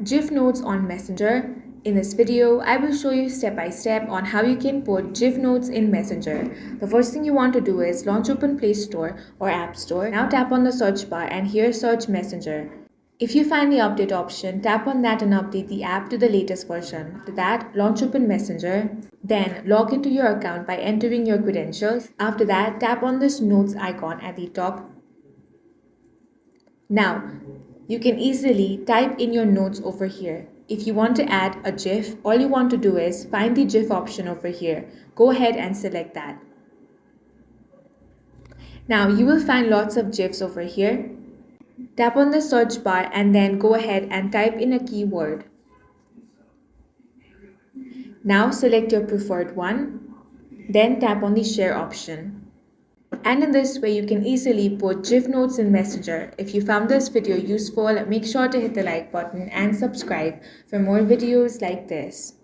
GIF Notes on Messenger. In this video, I will show you step by step on how you can put GIF Notes in Messenger. The first thing you want to do is launch open Play Store or App Store. Now tap on the search bar and here search Messenger. If you find the update option, tap on that and update the app to the latest version. After that, launch open Messenger. Then log into your account by entering your credentials. After that, tap on this notes icon at the top. Now, you can easily type in your notes over here. If you want to add a GIF, all you want to do is find the GIF option over here. Go ahead and select that. Now you will find lots of GIFs over here. Tap on the search bar and then go ahead and type in a keyword. Now select your preferred one. Then tap on the share option. And in this way, you can easily put GIF notes in Messenger. If you found this video useful, make sure to hit the like button and subscribe for more videos like this.